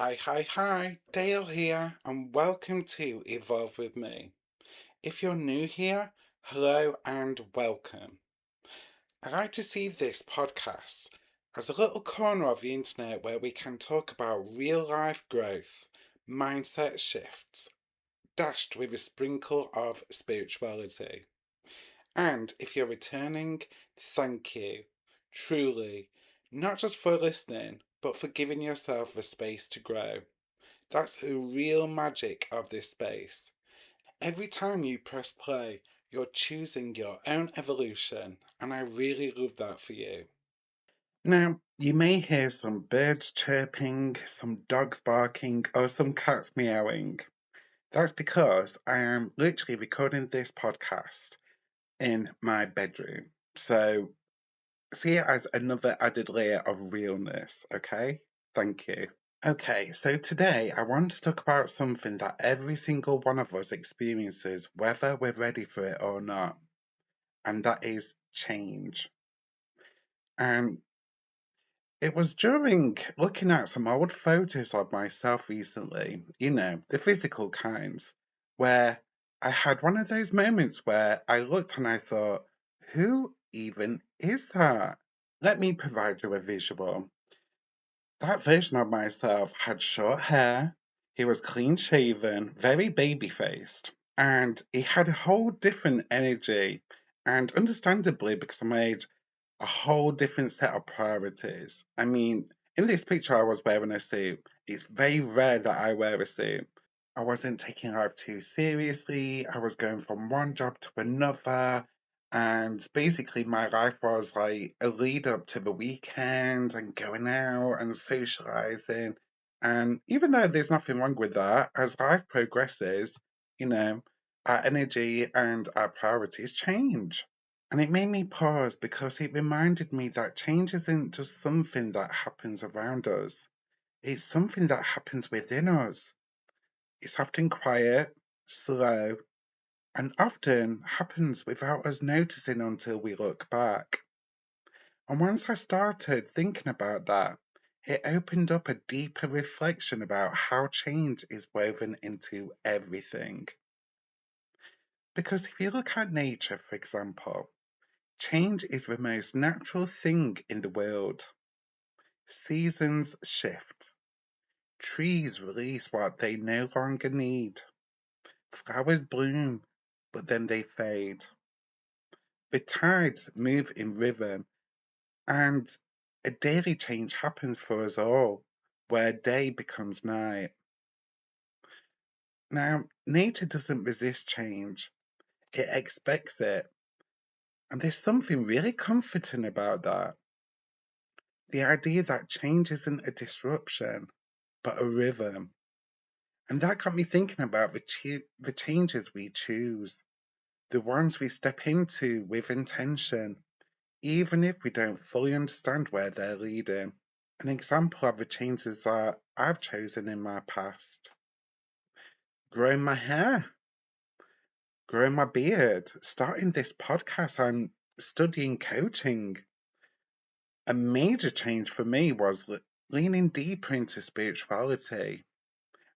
Hi, Dale here, and welcome to Evolve with Me. If you're new here, hello and welcome. I like to see this podcast as a little corner of the internet where we can talk about real life growth, mindset shifts, dashed with a sprinkle of spirituality. And if you're returning, thank you, truly, not just for listening, but for giving yourself the space to grow. That's the real magic of this space. Every time you press play, you're choosing your own evolution, and I really love that for you. Now, you may hear some birds chirping, some dogs barking, or some cats meowing. That's because I am literally recording this podcast in my bedroom. So see it as another added layer of realness, okay? Thank you. Okay, so today I want to talk about something that every single one of us experiences, whether we're ready for it or not, and that is change. And it was during looking at some old photos of myself recently, the physical kinds, where I had one of those moments where I looked and I thought, who even is that? Let me provide you a visual. That version of myself had short hair, he was clean shaven, very baby faced, and he had a whole different energy. And understandably, because of my age, a whole different set of priorities. I mean, in this picture, I was wearing a suit. It's very rare that I wear a suit. I wasn't taking life too seriously. I was going from one job to another. And basically, my life was like a lead up to the weekend and going out and socializing. And even though there's nothing wrong with that, as life progresses, you know, our energy and our priorities change. And it made me pause because it reminded me that change isn't just something that happens around us, it's something that happens within us. It's often quiet, slow, and often happens without us noticing until we look back. And once I started thinking about that, it opened up a deeper reflection about how change is woven into everything. Because if you look at nature, for example, change is the most natural thing in the world. Seasons shift. Trees release what they no longer need. Flowers bloom, but then they fade. The tides move in rhythm, and a daily change happens for us all, where day becomes night. Now, nature doesn't resist change, it expects it. And there's something really comforting about that. The idea that change isn't a disruption, but a rhythm. And that got me thinking about the changes we choose, the ones we step into with intention, even if we don't fully understand where they're leading. An example of the changes that I've chosen in my past: growing my hair, growing my beard, starting this podcast, and studying coaching. A major change for me was leaning deeper into spirituality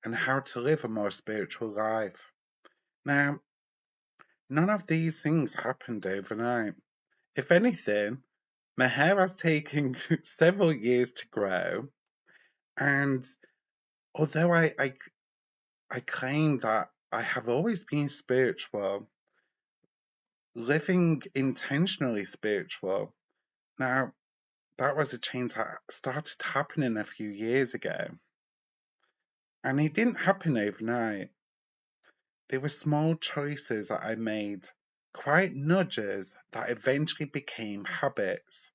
and how to live a more spiritual life. Now, none of these things happened overnight. If anything, my hair has taken several years to grow, and although I claim that I have always been spiritual, living intentionally spiritual, now that was a change that started happening a few years ago. And it didn't happen overnight. There were small choices that I made, quiet nudges that eventually became habits.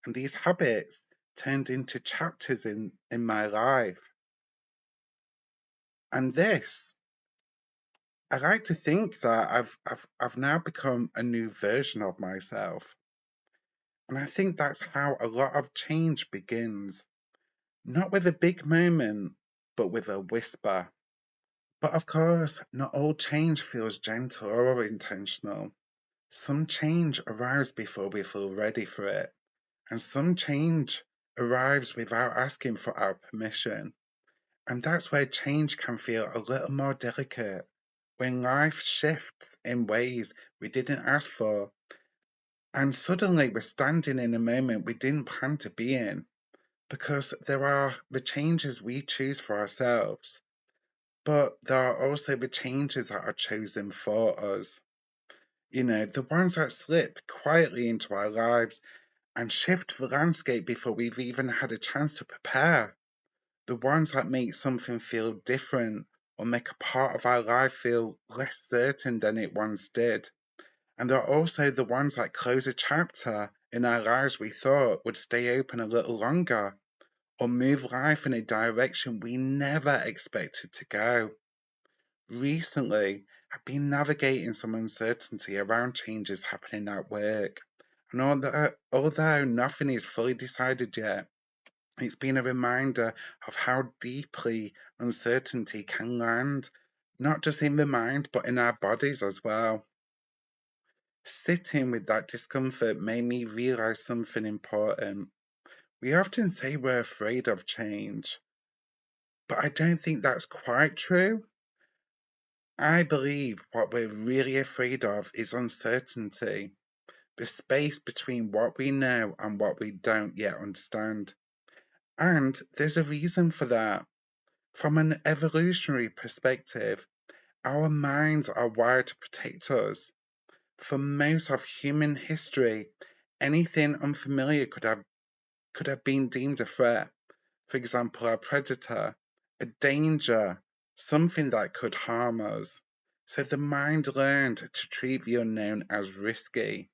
And these habits turned into chapters in my life. And this, I like to think that I've now become a new version of myself. And I think that's how a lot of change begins. Not with a big moment, but with a whisper. But of course, not all change feels gentle or intentional. Some change arrives before we feel ready for it, and some change arrives without asking for our permission. And that's where change can feel a little more delicate, when life shifts in ways we didn't ask for, and suddenly we're standing in a moment we didn't plan to be in, because there are the changes we choose for ourselves, but there are also the changes that are chosen for us. The ones that slip quietly into our lives and shift the landscape before we've even had a chance to prepare. The ones that make something feel different or make a part of our life feel less certain than it once did. And there are also the ones that close a chapter in our lives we thought would stay open a little longer, or move life in a direction we never expected to go. Recently, I've been navigating some uncertainty around changes happening at work. And although nothing is fully decided yet, it's been a reminder of how deeply uncertainty can land, not just in the mind, but in our bodies as well. Sitting with that discomfort made me realize something important. We often say we're afraid of change, but I don't think that's quite true. I believe what we're really afraid of is uncertainty, the space between what we know and what we don't yet understand. And there's a reason for that. From an evolutionary perspective, our minds are wired to protect us. For most of human history, anything unfamiliar could have been deemed a threat. For example, a predator, a danger, something that could harm us. So the mind learned to treat the unknown as risky.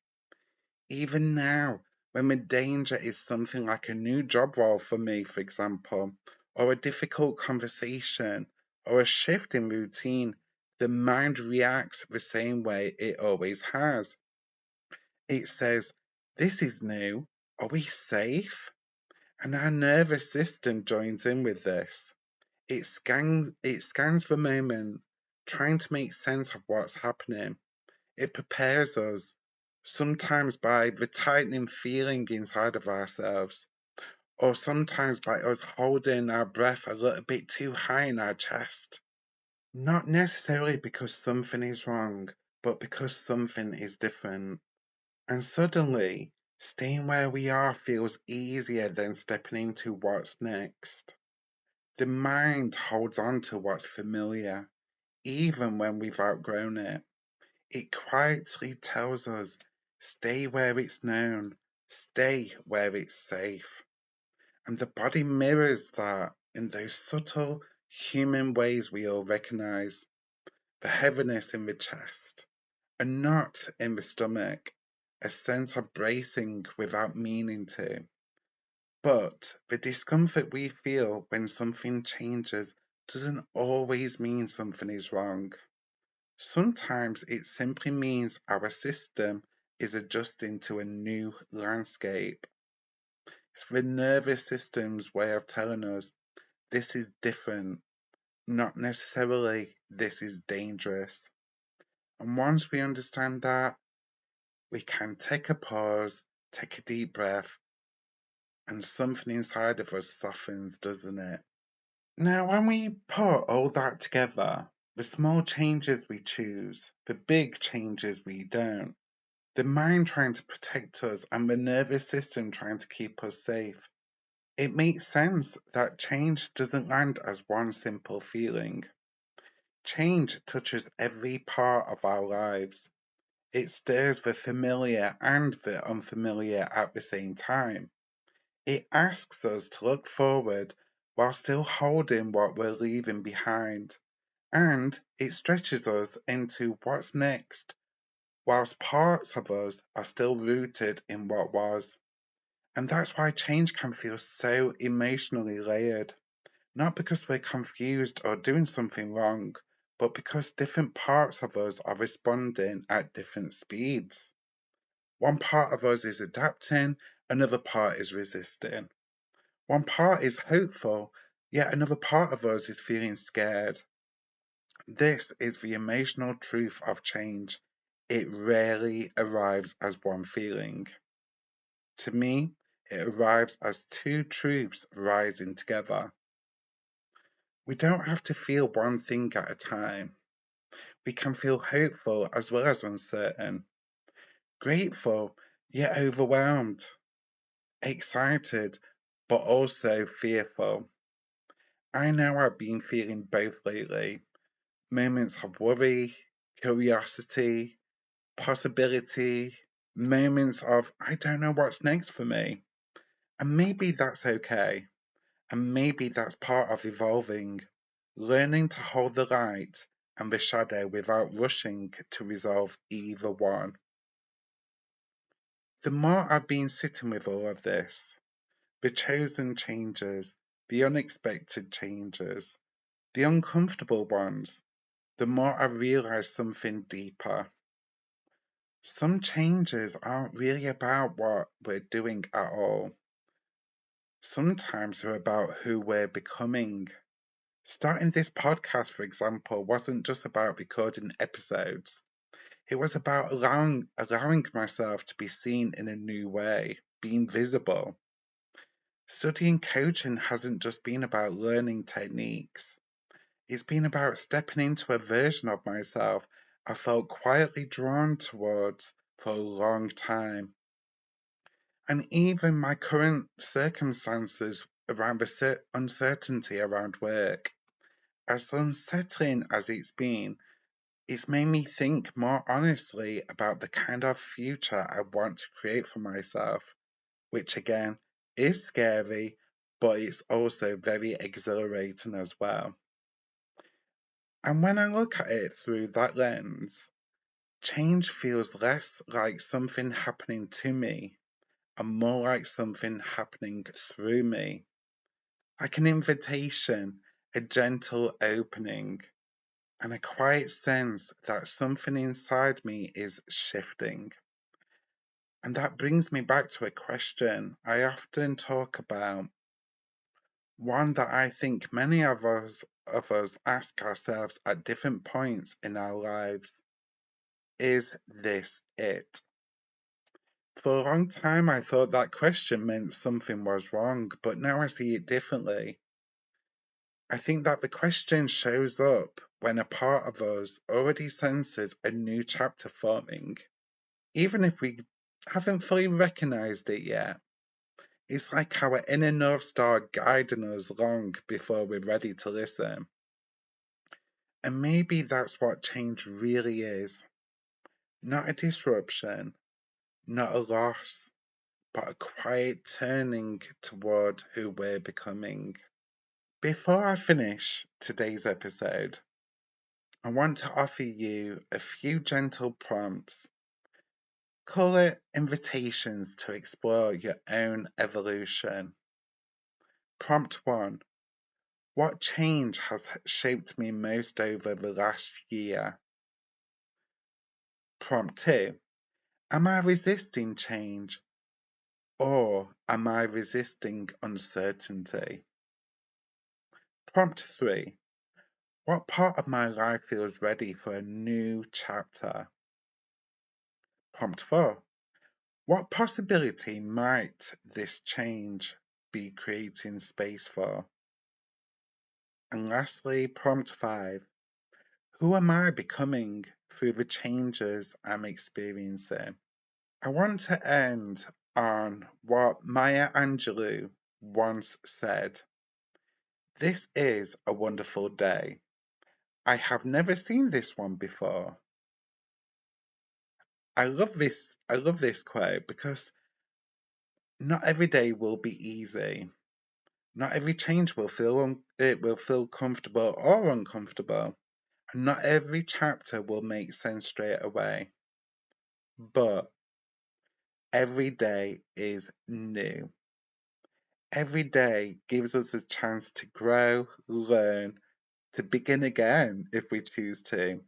Even now, when the danger is something like a new job role for me, for example, or a difficult conversation, or a shift in routine, the mind reacts the same way it always has. It says, "This is new. Are we safe?" And our nervous system joins in with this. It scans the moment, trying to make sense of what's happening. It prepares us, sometimes by the tightening feeling inside of ourselves, or sometimes by us holding our breath a little bit too high in our chest. Not necessarily because something is wrong, but because something is different. And suddenly, staying where we are feels easier than stepping into what's next. The mind holds on to what's familiar, even when we've outgrown it. It quietly tells us, stay where it's known, stay where it's safe. And the body mirrors that in those subtle human ways we all recognize. The heaviness in the chest, a knot in the stomach, a sense of bracing without meaning to. But the discomfort we feel when something changes doesn't always mean something is wrong. Sometimes it simply means our system is adjusting to a new landscape. It's the nervous system's way of telling us this is different, not necessarily this is dangerous. And once we understand that, we can take a pause, take a deep breath, and something inside of us softens, doesn't it? Now, when we put all that together, the small changes we choose, the big changes we don't, the mind trying to protect us and the nervous system trying to keep us safe, it makes sense that change doesn't land as one simple feeling. Change touches every part of our lives. It stirs the familiar and the unfamiliar at the same time. It asks us to look forward while still holding what we're leaving behind. And it stretches us into what's next, whilst parts of us are still rooted in what was. And that's why change can feel so emotionally layered. Not because we're confused or doing something wrong, but because different parts of us are responding at different speeds. One part of us is adapting, another part is resisting. One part is hopeful, yet another part of us is feeling scared. This is the emotional truth of change. It rarely arrives as one feeling. To me, it arrives as two truths rising together. We don't have to feel one thing at a time. We can feel hopeful as well as uncertain, grateful yet overwhelmed, excited but also fearful. I know I've been feeling both lately. Moments of worry, curiosity, possibility, moments of I don't know what's next for me. And maybe that's okay. And maybe that's part of evolving, learning to hold the light and the shadow without rushing to resolve either one. The more I've been sitting with all of this, the chosen changes, the unexpected changes, the uncomfortable ones, the more I realize something deeper. Some changes aren't really about what we're doing at all. Sometimes they're about who we're becoming. Starting this podcast, for example, wasn't just about recording episodes. It was about allowing myself to be seen in a new way, being visible. Studying coaching hasn't just been about learning techniques. It's been about stepping into a version of myself I felt quietly drawn towards for a long time. And even my current circumstances around the uncertainty around work, as unsettling as it's made me think more honestly about the kind of future I want to create for myself, which again is scary, but it's also very exhilarating as well. And when I look at it through that lens, change feels less like something happening to me and more like something happening through me. Like an invitation, a gentle opening, and a quiet sense that something inside me is shifting. And that brings me back to a question I often talk about, one that I think many of us ask ourselves at different points in our lives. Is this it? For a long time, I thought that question meant something was wrong, but now I see it differently. I think that the question shows up when a part of us already senses a new chapter forming, even if we haven't fully recognized it yet. It's like our inner North Star guiding us long before we're ready to listen. And maybe that's what change really is. Not a disruption, not a loss, but a quiet turning toward who we're becoming. Before I finish today's episode, I want to offer you a few gentle prompts. Call it invitations to explore your own evolution. Prompt 1. What change has shaped me most over the last year? Prompt 2. Am I resisting change or am I resisting uncertainty? Prompt 3. What part of my life feels ready for a new chapter? Prompt 4. What possibility might this change be creating space for? And lastly, prompt 5. Who am I becoming through the changes I'm experiencing? I want to end on what Maya Angelou once said. This is a wonderful day. I have never seen this one before. I love this quote because not every day will be easy. Not every change will feel comfortable or uncomfortable. And not every chapter will make sense straight away. But every day is new. Every day gives us a chance to grow, learn, to begin again if we choose to,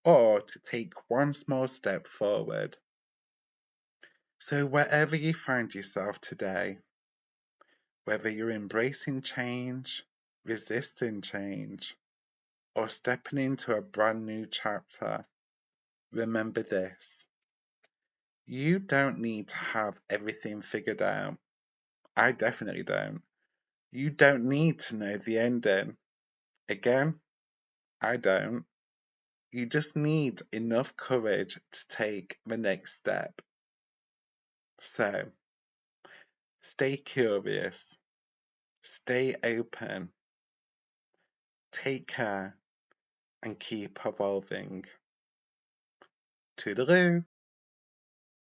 or to take one small step forward. So, wherever you find yourself today, whether you're embracing change, resisting change, or stepping into a brand new chapter, remember this. You don't need to have everything figured out. I definitely don't. You don't need to know the ending. Again, I don't. You just need enough courage to take the next step. So, stay curious, stay open, take care, and keep evolving. Toodaloo!